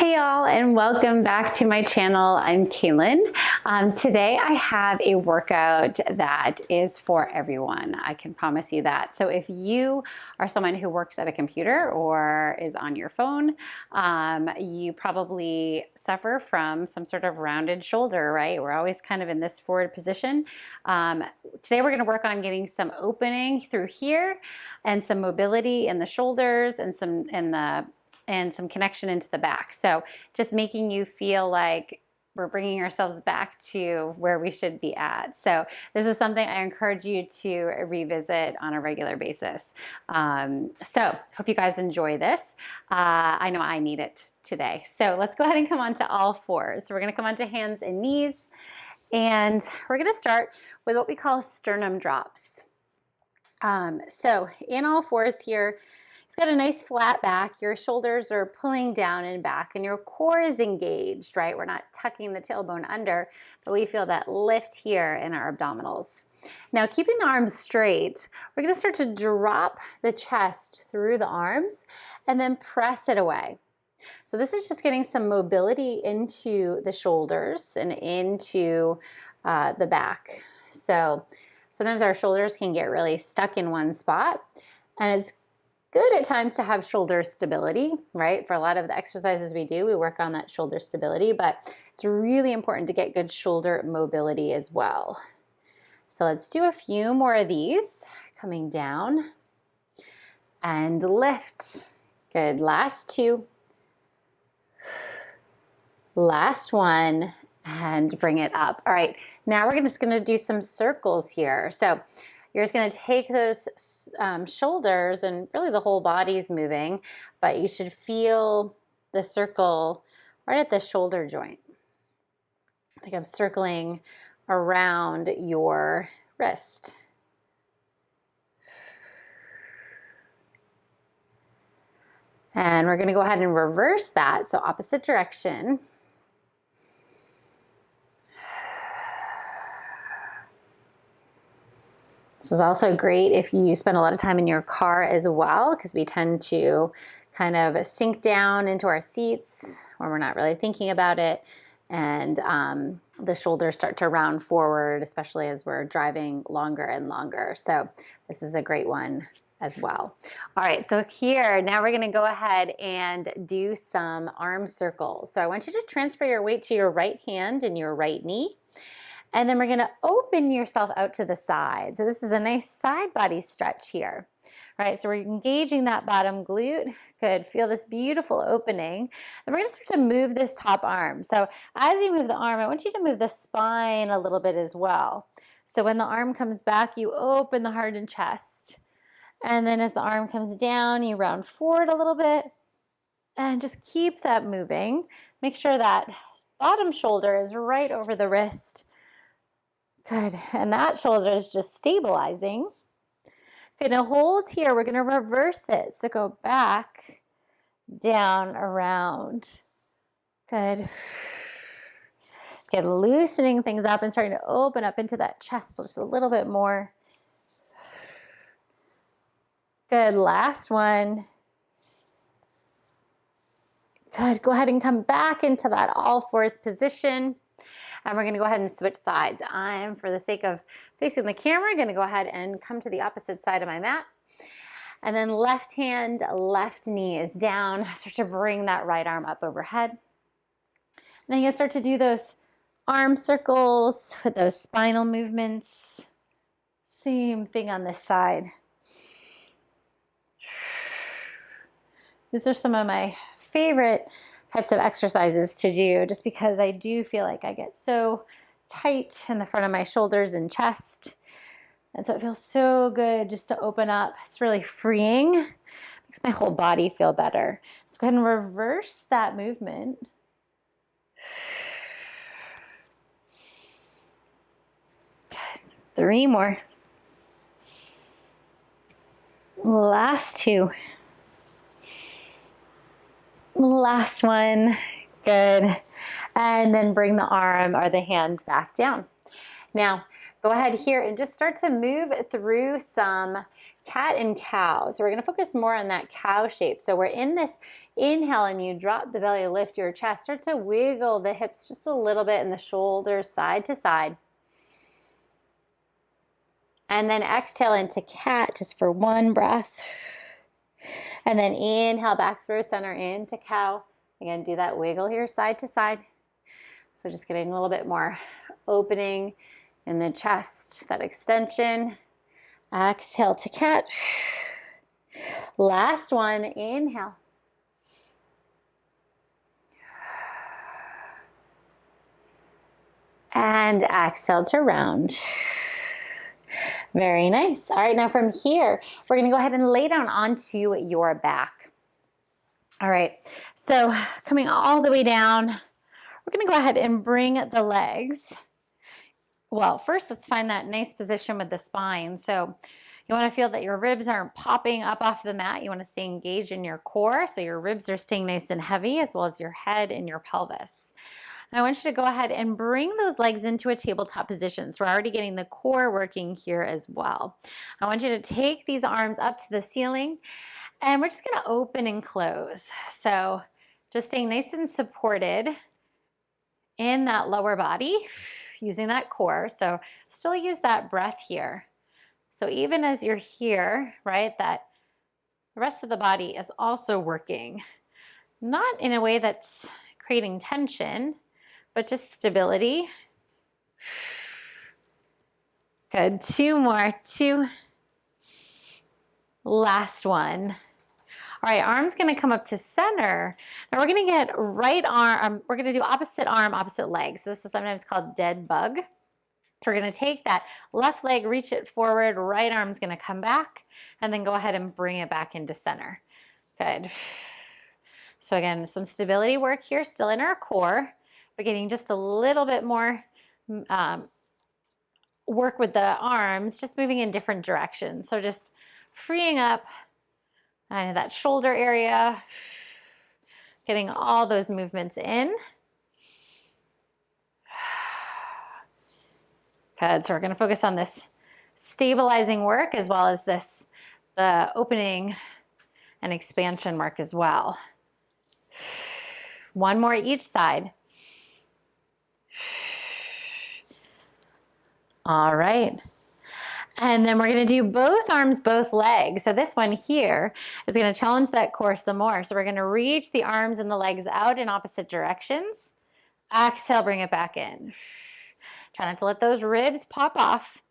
Hey y'all, and welcome back to my channel. I'm Cailin. Today I have a workout that is for everyone. I can promise you that. So if you are someone who works at a computer or is on your phone, you probably suffer from some sort of rounded shoulder, right? We're always kind of in this forward position. Today we're going to work on getting some opening through here and some mobility in the shoulders and some connection into the back. So just making you feel like we're bringing ourselves back to where we should be at. So this is something I encourage you to revisit on a regular basis. So hope you guys enjoy this. I know I need it today. So let's go ahead and come on to all fours. So we're going to come onto hands and knees, and we're going to start with what we call sternum drops. So in all fours here, you've got a nice flat back, your shoulders are pulling down and back, and your core is engaged, right? We're not tucking the tailbone under, but we feel that lift here in our abdominals. Now, keeping the arms straight, we're gonna start to drop the chest through the arms and then press it away. So this is just getting some mobility into the shoulders and into the back. So sometimes our shoulders can get really stuck in one spot, and it's good at times to have shoulder stability, right? For a lot of the exercises we do, we work on that shoulder stability, but it's really important to get good shoulder mobility as well. So let's do a few more of these, coming down and lift. Good, last two. Last one, and bring it up. All right, now we're just gonna do some circles here. So you're just going to take those shoulders, and really the whole body's moving, but you should feel the circle right at the shoulder joint. I think I'm circling around your wrist. And we're going to go ahead and reverse that, so opposite direction. This is also great if you spend a lot of time in your car as well, because we tend to kind of sink down into our seats when we're not really thinking about it. And the shoulders start to round forward, especially as we're driving longer and longer. So this is a great one as well. All right, so here, now we're gonna go ahead and do some arm circles. So I want you to transfer your weight to your right hand and your right knee. And then we're gonna open yourself out to the side. So this is a nice side body stretch here. All right, so we're engaging that bottom glute. Good, feel this beautiful opening. And we're gonna start to move this top arm. So as you move the arm, I want you to move the spine a little bit as well. So when the arm comes back, you open the heart and chest. And then as the arm comes down, you round forward a little bit. And just keep that moving. Make sure that bottom shoulder is right over the wrist. Good, and that shoulder is just stabilizing. Okay, now hold here, we're gonna reverse it. So go back, down, around. Good. Good, loosening things up and starting to open up into that chest just a little bit more. Good, last one. Good, go ahead and come back into that all fours position. And we're going to go ahead and switch sides. I'm, for the sake of facing the camera, going to go ahead and come to the opposite side of my mat. And then left hand, left knee is down. Start to bring that right arm up overhead. And then you're going to start to do those arm circles with those spinal movements. Same thing on this side. These are some of my favorite types of exercises to do, just because I do feel like I get so tight in the front of my shoulders and chest. And so it feels so good just to open up. It's really freeing. Makes my whole body feel better. So go ahead and reverse that movement. Good. 3 more. Last 2. Last one. Good. And then bring the arm or the hand back down. Now, Go ahead here and just start to move through some cat and cow. So we're going to focus more on that cow shape. So we're in this inhale and you drop the belly, lift your chest, start to wiggle the hips just a little bit and the shoulders side to side. And then exhale into cat just for one breath. And then inhale back through center into cow. Again, do that wiggle here side to side. So just getting a little bit more opening in the chest, that extension. Exhale to cat. Last one, inhale. And exhale to round. Very nice. All right, now from here, we're gonna go ahead and lay down onto your back. All right, so coming all the way down, we're gonna go ahead and bring the legs. Well, first let's find that nice position with the spine. So you wanna feel that your ribs aren't popping up off the mat. You wanna stay engaged in your core, so your ribs are staying nice and heavy, as well as your head and your pelvis. And I want you to go ahead and bring those legs into a tabletop position. So we're already getting the core working here as well. I want you to take these arms up to the ceiling, and we're just gonna open and close. So just staying nice and supported in that lower body, using that core. So still use that breath here. So even as you're here, right, that the rest of the body is also working. Not in a way that's creating tension, but just stability. Good, two more, two. Last one. All right, arm's gonna come up to center. Now we're gonna get right arm, we're gonna do opposite arm, opposite leg. So this is sometimes called dead bug. So we're gonna take that left leg, reach it forward, right arm's gonna come back, and then go ahead and bring it back into center. Good. So again, some stability work here, still in our core, but getting just a little bit more work with the arms, just moving in different directions. So just freeing up that shoulder area, getting all those movements in. Good, so we're gonna focus on this stabilizing work as well as the opening and expansion work as well. One more each side. All right. And then we're going to do both arms, both legs. So this one here is going to challenge that core some more. So we're going to reach the arms and the legs out in opposite directions. Exhale, bring it back in. Try not to let those ribs pop off.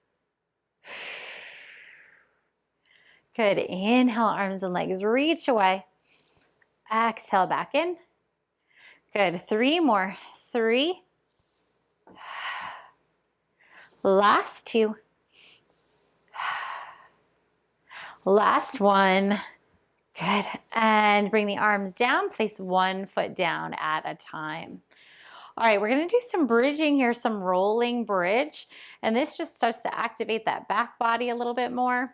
Good. Inhale, arms and legs reach away. Exhale, back in. Good. Three more. Three. Last two. Last one. Good. And bring the arms down. Place one foot down at a time. All right, we're going to do some bridging here, some rolling bridge. And this just starts to activate that back body a little bit more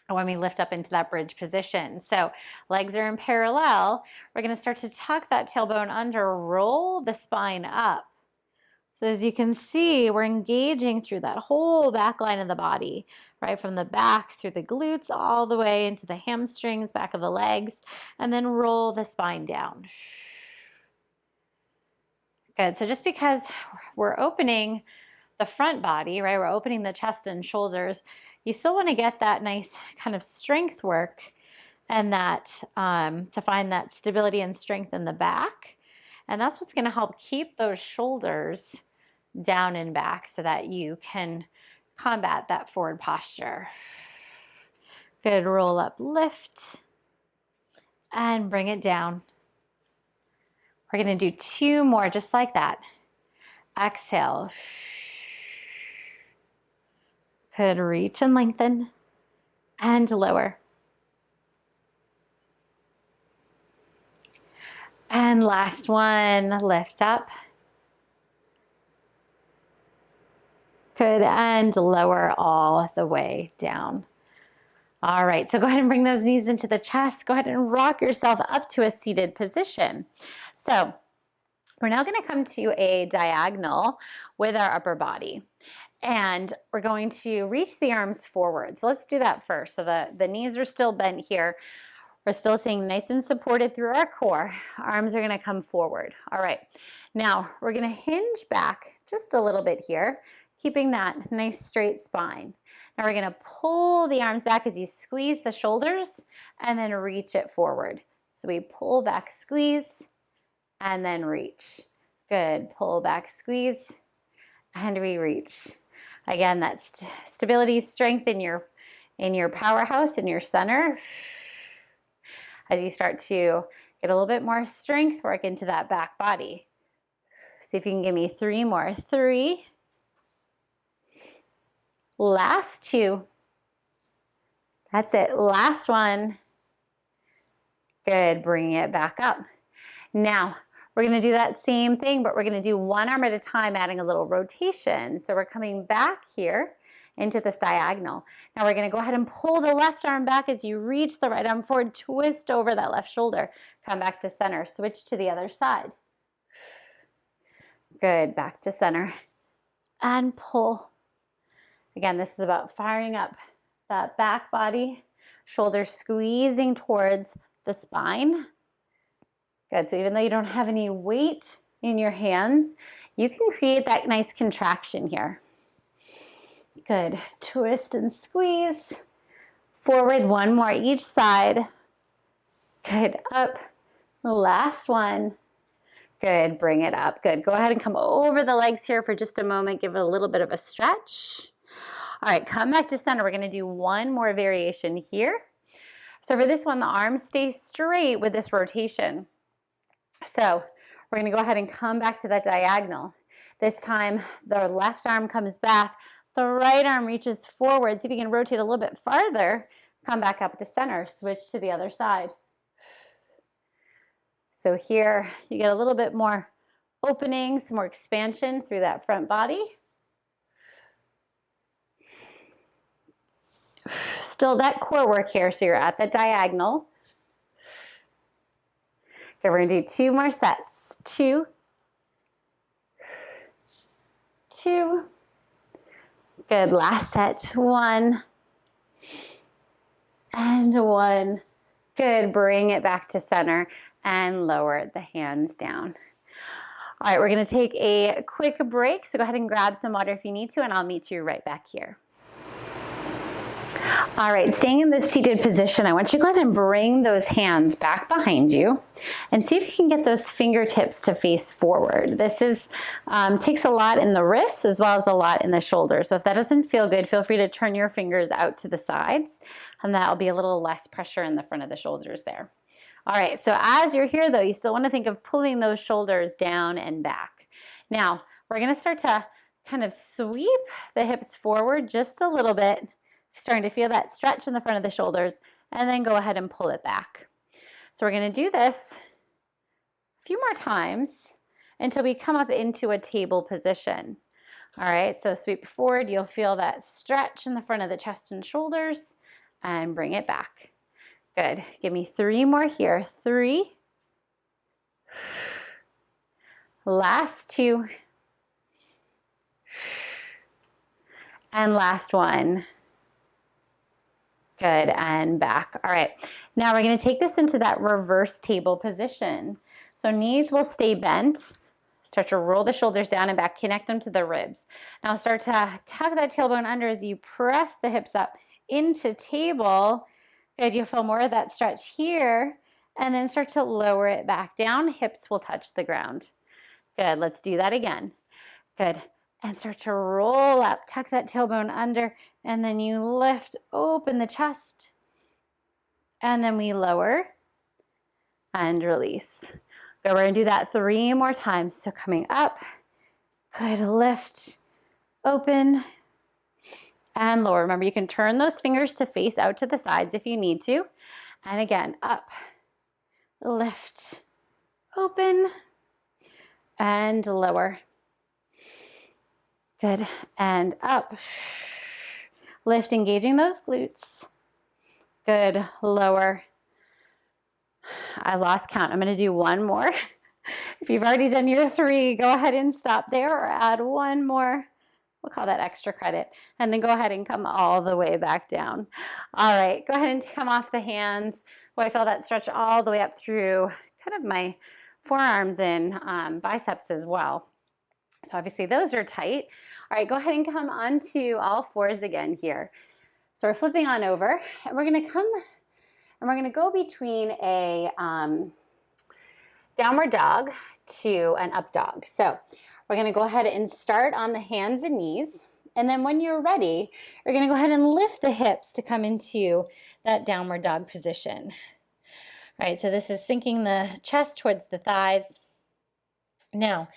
when we lift up into that bridge position. So legs are in parallel. We're going to start to tuck that tailbone under, roll the spine up. So as you can see, we're engaging through that whole back line of the body, right from the back through the glutes all the way into the hamstrings, back of the legs, and then roll the spine down. Good, so just because we're opening the front body, right, we're opening the chest and shoulders, you still want to get that nice kind of strength work and that to find that stability and strength in the back. And that's what's going to help keep those shoulders down and back so that you can combat that forward posture. Good, roll up, lift, and bring it down. We're going to do two more just like that. Exhale. Good, reach and lengthen, and lower. And last one, lift up. Good, and lower all the way down. All right, so go ahead and bring those knees into the chest. Go ahead and rock yourself up to a seated position. So we're now going to come to a diagonal with our upper body. And we're going to reach the arms forward. So let's do that first. So the knees are still bent here. We're still staying nice and supported through our core. Arms are gonna come forward. All right, now we're gonna hinge back just a little bit here, keeping that nice straight spine. Now we're gonna pull the arms back as you squeeze the shoulders and then reach it forward. So we pull back, squeeze, and then reach. Good, pull back, squeeze, and we reach. Again, that's stability, strength in your powerhouse, in your center. As you start to get a little bit more strength, work into that back body. See if you can give me 3 more. 3. Last 2. That's it. Last 1. Good. Bring it back up. Now, we're going to do that same thing, but we're going to do one arm at a time, adding a little rotation. So we're coming back here into this diagonal. Now we're going to go ahead and pull the left arm back as you reach the right arm forward, twist over that left shoulder, come back to center, switch to the other side. Good, back to center and pull. Again, this is about firing up that back body, shoulders squeezing towards the spine. Good, so even though you don't have any weight in your hands, you can create that nice contraction here. Good, twist and squeeze. Forward, 1 more each side. Good, up. Last 1. Good, bring it up. Good, go ahead and come over the legs here for just a moment. Give it a little bit of a stretch. All right, come back to center. We're gonna do 1 more variation here. So for this one, the arms stay straight with this rotation. So we're gonna go ahead and come back to that diagonal. This time, the left arm comes back, the right arm reaches forward. See if you can rotate a little bit farther, come back up to center, switch to the other side. So here, you get a little bit more opening, some more expansion through that front body. Still that core work here, so you're at the diagonal. Okay, we're gonna do 2 more sets. 2, 2. Good, last set. 1 and 1. Good, bring it back to center and lower the hands down. All right, we're gonna take a quick break, so go ahead and grab some water if you need to, and I'll meet you right back here. All right, staying in this seated position, I want you to go ahead and bring those hands back behind you and see if you can get those fingertips to face forward. This is takes a lot in the wrists as well as a lot in the shoulders. So if that doesn't feel good, feel free to turn your fingers out to the sides, and that'll be a little less pressure in the front of the shoulders there. All right, so as you're here though, you still want to think of pulling those shoulders down and back. Now, we're going to start to kind of sweep the hips forward just a little bit, starting to feel that stretch in the front of the shoulders, and then go ahead and pull it back. So we're going to do this a few more times until we come up into a table position. All right, so sweep forward, you'll feel that stretch in the front of the chest and shoulders, and bring it back. Good. Give me 3 more here. 3. Last 2. And last 1. Good, and back. All right, now we're going to take this into that reverse table position. So knees will stay bent. Start to roll the shoulders down and back, connect them to the ribs. Now start to tuck that tailbone under as you press the hips up into table. Good, you'll feel more of that stretch here, and then start to lower it back down. Hips will touch the ground. Good, let's do that again. Good, and start to roll up, tuck that tailbone under, and then you lift open the chest, and then we lower and release. Good, we're gonna do that 3 more times. So coming up, good, lift, open, and lower. Remember, you can turn those fingers to face out to the sides if you need to. And again, up, lift, open, and lower. Good, and up. Lift, engaging those glutes. Good, lower. I lost count. I'm gonna do 1 more. If you've already done your 3, go ahead and stop there or add 1 more. We'll call that extra credit. And then go ahead and come all the way back down. All right, go ahead and come off the hands. Oh, I feel that stretch all the way up through kind of my forearms and biceps as well. So obviously those are tight. All right, go ahead and come onto all fours again here. So we're flipping on over, and we're gonna come and we're gonna go between a downward dog to an up dog. So we're gonna go ahead and start on the hands and knees. And then when you're ready, you're gonna go ahead and lift the hips to come into that downward dog position. All right, so this is sinking the chest towards the thighs. Now,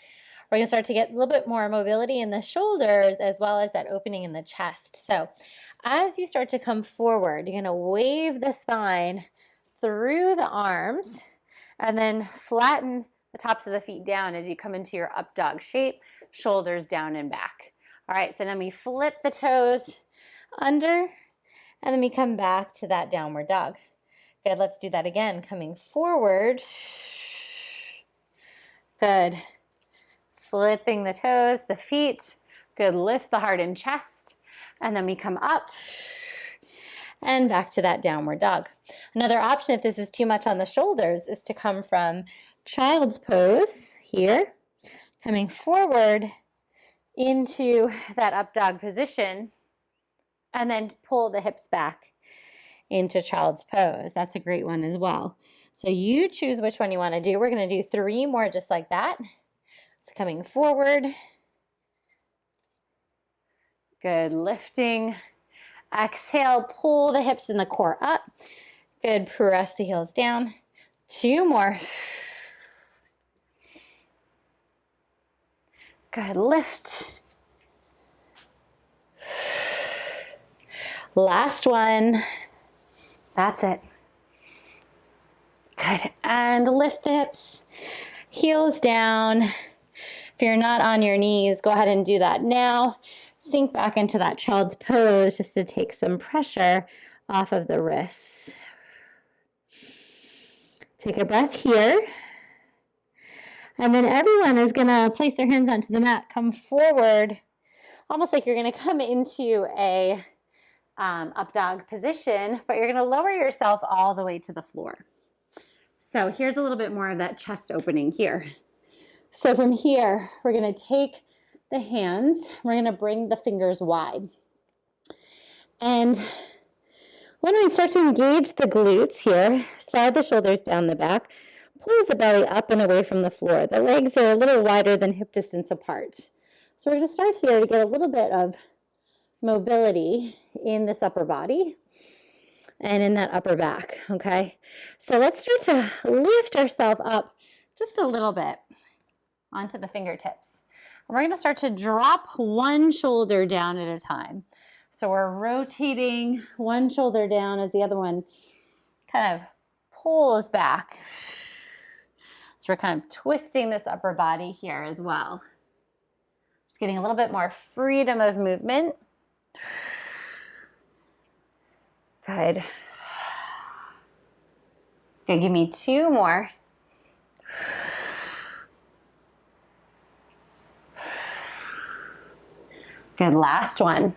we're gonna start to get a little bit more mobility in the shoulders as well as that opening in the chest. So as you start to come forward, you're gonna wave the spine through the arms and then flatten the tops of the feet down as you come into your up dog shape, shoulders down and back. All right, so then we flip the toes under and then we come back to that downward dog. Good, let's do that again. Coming forward. Good. Flipping the toes, the feet. Good, lift the heart and chest. And then we come up and back to that downward dog. Another option, if this is too much on the shoulders, is to come from child's pose here, coming forward into that up dog position, and then pull the hips back into child's pose. That's a great one as well. So you choose which one you want to do. We're going to do 3 more just like that. So coming forward. Good, lifting. Exhale, pull the hips and the core up. Good, press the heels down. 2 more. Good, lift. Last one. That's it. Good, and lift the hips, heels down. If you're not on your knees, go ahead and do that now. Sink back into that child's pose just to take some pressure off of the wrists. Take a breath here. And then everyone is going to place their hands onto the mat, come forward, almost like you're going to come into a up dog position, but you're going to lower yourself all the way to the floor. So here's a little bit more of that chest opening here. So from here, we're going to take the hands, we're going to bring the fingers wide. And when we start to engage the glutes here, slide the shoulders down the back, pull the belly up and away from the floor. The legs are a little wider than hip distance apart. So we're going to start here to get a little bit of mobility in this upper body and in that upper back, okay? So let's start to lift ourselves up just a little bit onto the fingertips. And we're going to start to drop one shoulder down at a time. So we're rotating one shoulder down as the other one kind of pulls back. So we're kind of twisting this upper body here as well. Just getting a little bit more freedom of movement. Good. Good, give me 2 more. Good, last one.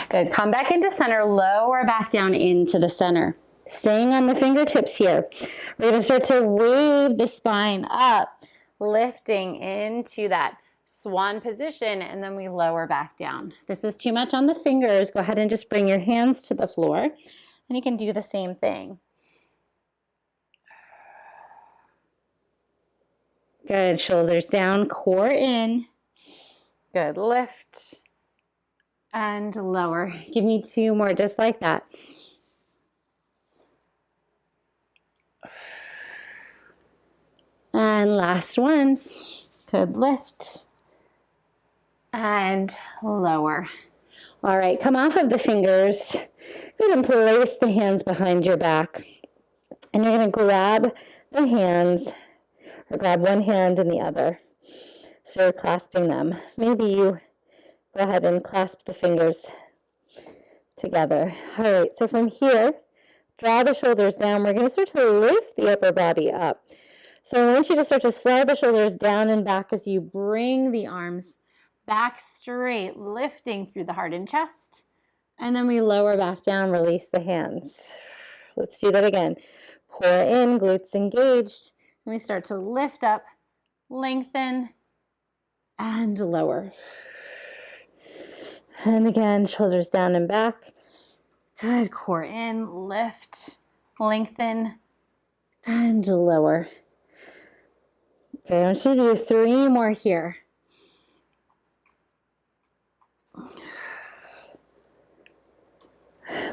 Good, come back into center, lower back down into the center. Staying on the fingertips here. We're going to start to wave the spine up, lifting into that swan position, and then we lower back down. If this is too much on the fingers, go ahead and just bring your hands to the floor, and you can do the same thing. Good, shoulders down, core in. Good, lift and lower. Give me 2 more just like that. And last one. Good, lift and lower. All right, come off of the fingers. Good, and place the hands behind your back. And you're going to grab the hands, or grab one hand and the other. So you're clasping them. Maybe you go ahead and clasp the fingers together. All right, so from here, draw the shoulders down. We're going to start to lift the upper body up. So I want you to start to slide the shoulders down and back as you bring the arms back straight, lifting through the heart and chest. And then we lower back down, release the hands. Let's do that again. Core in, glutes engaged. And we start to lift up, lengthen, and lower. And again, shoulders down and back. Good. Core in, lift, lengthen, and lower. Okay, I want you to do 3 more here.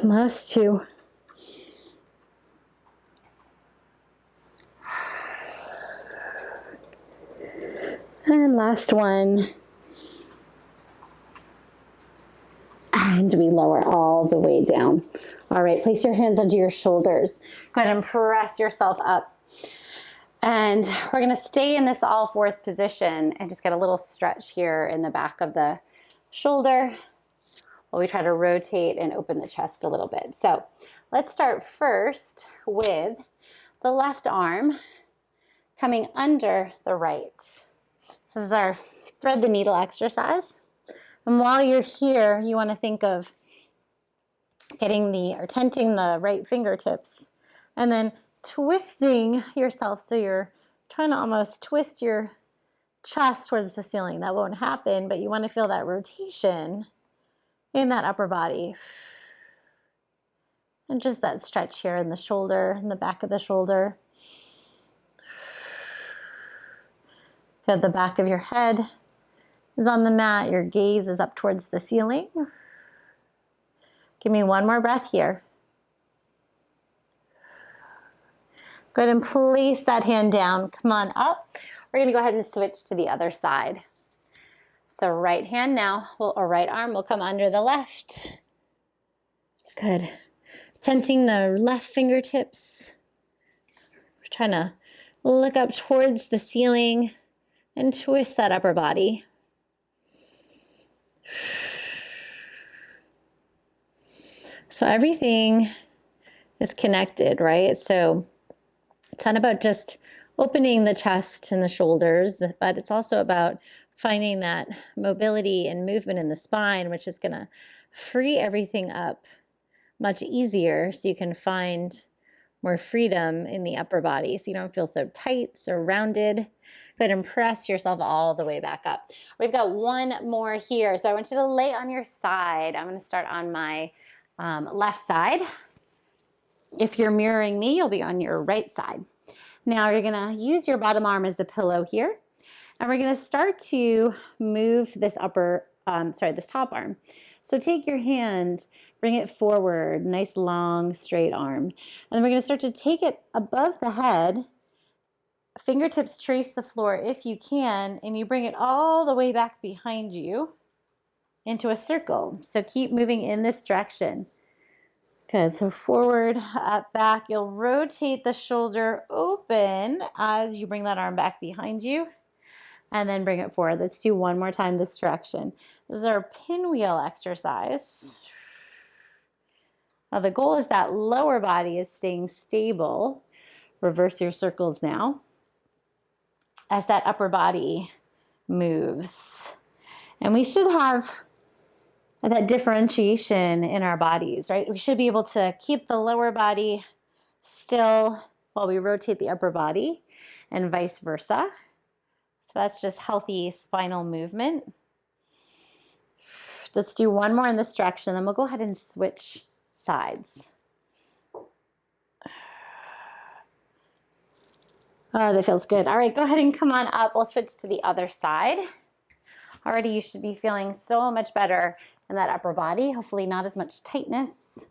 Last 2. And last 1. And we lower all the way down. All right, place your hands under your shoulders. Go ahead and press yourself up. And we're gonna stay in this all fours position and just get a little stretch here in the back of the shoulder while we try to rotate and open the chest a little bit. So let's start first with the left arm coming under the right. So this is our thread the needle exercise. And while you're here, you want to think of tenting the right fingertips and then twisting yourself. So you're trying to almost twist your chest towards the ceiling. That won't happen, but you want to feel that rotation in that upper body. And just that stretch here in the shoulder, in the back of the shoulder. Good, the back of your head is on the mat. Your gaze is up towards the ceiling. Give me 1 more breath here. Go ahead and place that hand down. Come on up. We're gonna go ahead and switch to the other side. So right hand now, or right arm will come under the left. Good. Tenting the left fingertips. We're trying to look up towards the ceiling and twist that upper body. So everything is connected, right? So it's not about just opening the chest and the shoulders, but it's also about finding that mobility and movement in the spine, which is going to free everything up much easier so you can find more freedom in the upper body so you don't feel so tight, so rounded. Go ahead and press yourself all the way back up. We've got 1 more here. So I want you to lay on your side. I'm going to start on my left side. If you're mirroring me, you'll be on your right side. Now you're going to use your bottom arm as a pillow here. And we're going to start to move this this top arm. So take your hand, bring it forward, nice long straight arm. And then we're going to start to take it above the head. Fingertips trace the floor if you can, and you bring it all the way back behind you into a circle. So keep moving in this direction. Good, so forward, up, back. You'll rotate the shoulder open as you bring that arm back behind you and then bring it forward. Let's do 1 more time this direction. This is our pinwheel exercise. Now the goal is that lower body is staying stable. Reverse your circles now as that upper body moves. And we should have that differentiation in our bodies, right? We should be able to keep the lower body still while we rotate the upper body and vice versa. So that's just healthy spinal movement. Let's do 1 more in this direction, then we'll go ahead and switch sides. Oh, that feels good. All right, go ahead and come on up. We'll switch to the other side. Already you should be feeling so much better in that upper body, hopefully not as much tightness.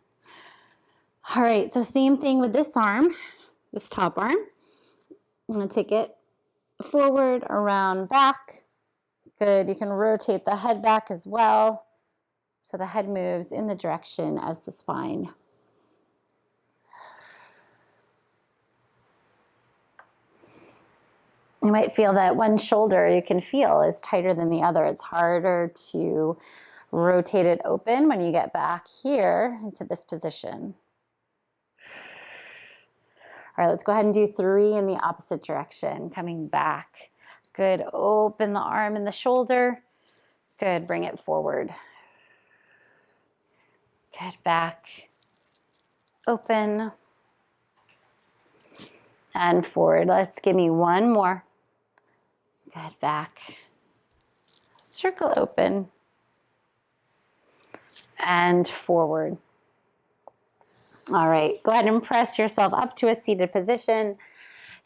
All right, so same thing with this arm, this top arm. I'm gonna take it forward, around, back. Good, you can rotate the head back as well. So the head moves in the direction as the spine. You might feel that one shoulder you can feel is tighter than the other. It's harder to rotate it open when you get back here into this position. All right, let's go ahead and do 3 in the opposite direction, coming back. Good, open the arm and the shoulder. Good, bring it forward. Good, back, open, and forward. Let's give me 1 more. Good, back, circle open, and forward. All right, go ahead and press yourself up to a seated position.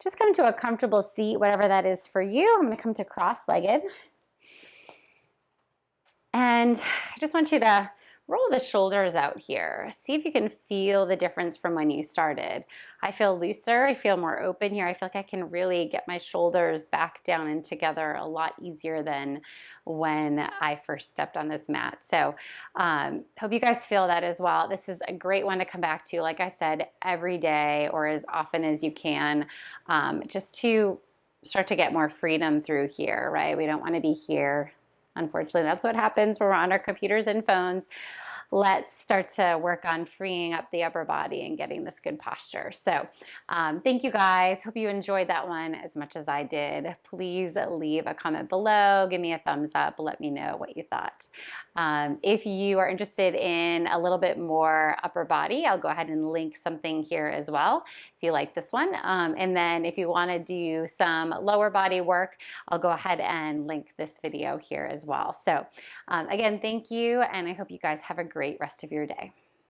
Just come to a comfortable seat, whatever that is for you. I'm gonna come to cross-legged. And I just want you to roll the shoulders out here. See if you can feel the difference from when you started. I feel looser, I feel more open here. I feel like I can really get my shoulders back down and together a lot easier than when I first stepped on this mat. So hope you guys feel that as well. This is a great one to come back to, like I said, every day or as often as you can, just to start to get more freedom through here, right? We don't want to be here. Unfortunately, that's what happens when we're on our computers and phones. Let's start to work on freeing up the upper body and getting this good posture. So thank you guys. Hope you enjoyed that one as much as I did. Please leave a comment below. Give me a thumbs up. Let me know what you thought. If you are interested in a little bit more upper body, I'll go ahead and link something here as well if you like this one. And then if you want to do some lower body work, I'll go ahead and link this video here as well. So again, thank you, and I hope you guys have a great rest of your day.